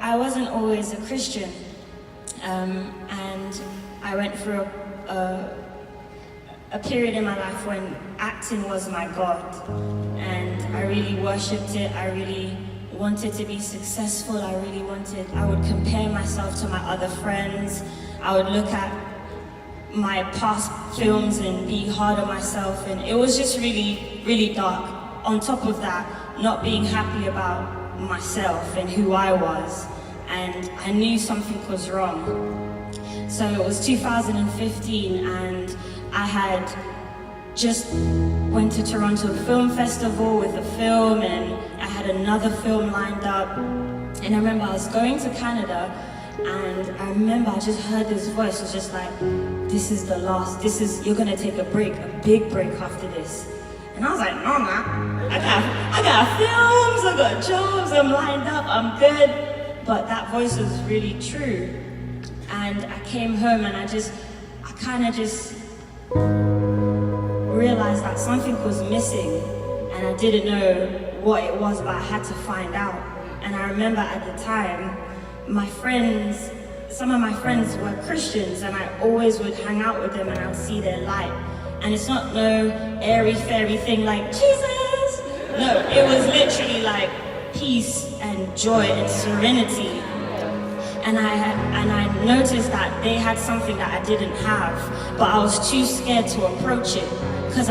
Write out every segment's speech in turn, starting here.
I wasn't always a Christian, and I went through a period in my life when acting was my God, and I really worshipped it. I really wanted to be successful. I would compare myself to my other friends. I would look at my past films and be hard on myself, and it was just really, really dark. On top of that, not being happy about myself and who I was, and I knew something was wrong. So it was 2015, and I had just went to Toronto Film Festival with a film, and I had another film lined up. And I remember I was going to Canada, and I remember I just heard this voice. It was just like, this is the last, you're gonna take a break, a big break after this. And I was like, no, man, I got films, I got jobs, I'm lined up, I'm good. But that voice was really true. And I came home, and I kind of just realized that something was missing, and I didn't know what it was, but I had to find out. And I remember at the time, some of my friends were Christians, and I always would hang out with them, and I'd see their light. And it's not no airy-fairy thing like Jesus. No, it was literally like peace and joy and serenity. And I noticed that they had something that I didn't have, but I was too scared to approach it, because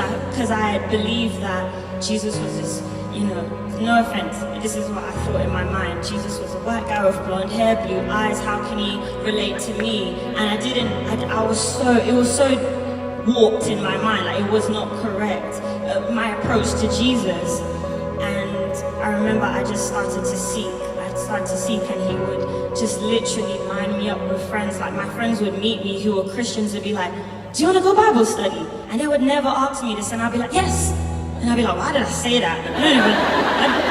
I had believed that Jesus was this, no offense, this is what I thought in my mind. Jesus was a white guy with blonde hair, blue eyes, how can he relate to me? And it was so warped in my mind, like it was not correct, my approach to Jesus. And I remember I just started to seek, and he would just literally line me up with friends. Like my friends would meet me who were Christians and be like, do you want to go Bible study? And they would never ask me this, and I'd be like, yes. And I'd be like, why did I say that?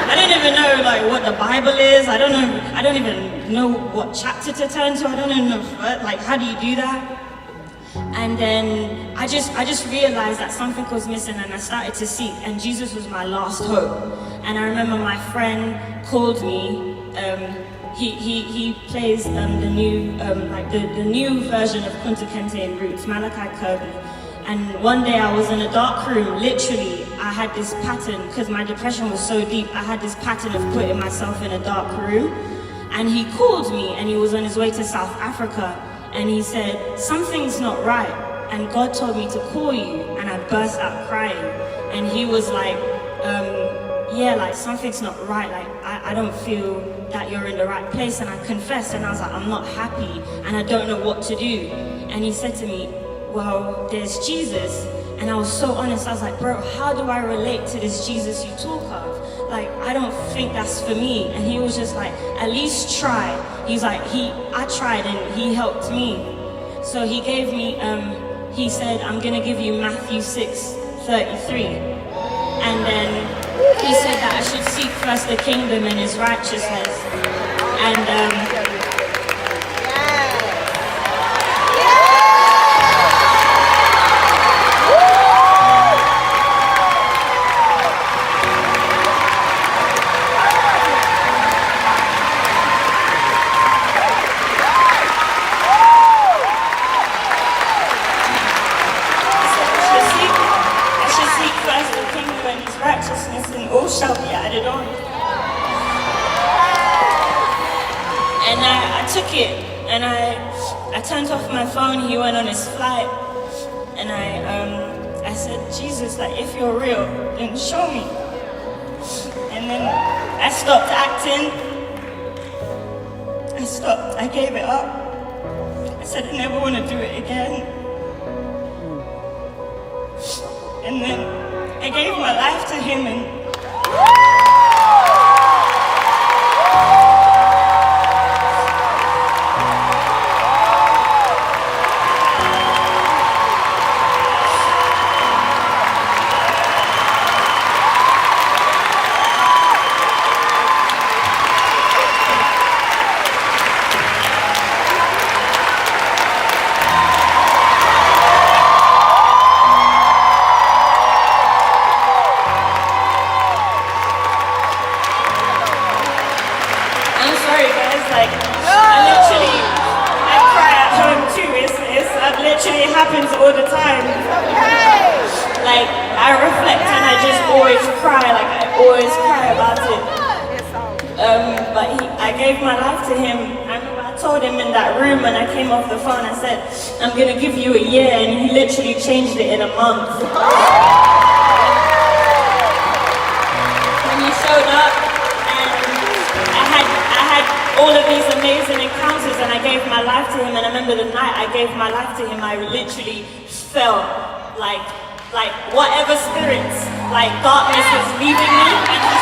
I don't even know like what the Bible is. I don't even know what chapter to turn to. I don't even know, like, how do you do that? And then I just realized that something was missing, and I started to seek, and Jesus was my last hope. And I remember my friend called me. He plays the new version of Kunta Kinte in Roots, Malachi Kirby. And one day I was in a dark room, literally, I had this pattern, because my depression was so deep, I had this pattern of putting myself in a dark room. And he called me, and he was on his way to South Africa, and he said, something's not right, and God told me to call you. And I burst out crying, and he was like, yeah, like something's not right, like I don't feel that you're in the right place. And I confessed, and I was like, I'm not happy, and I don't know what to do. And he said to me, well, there's Jesus. And I was so honest, I was like, bro, how do I relate to this Jesus you talk of? Like, I don't think that's for me. And he was just like, at least try. He's like, I tried, and he helped me. So he gave me, he said, I'm gonna give you Matthew 6:33. And then he said that I should seek first the kingdom and his righteousness. And shall be added on. And I took it, and I turned off my phone. He went on his flight, and I said, Jesus, like, if you're real, then show me. And then I stopped acting. I gave it up. I said I never want to do it again. And then I gave my life to him, and always cry, like I always cry about it. But I gave my life to him. I remember I told him in that room when I came off the phone, I said, I'm gonna give you a year, and he literally changed it in a month. When he showed up, and I had all of these amazing encounters, and I gave my life to him, and I remember the night I gave my life to him, I literally felt like whatever spirits, like darkness was leaving me, and he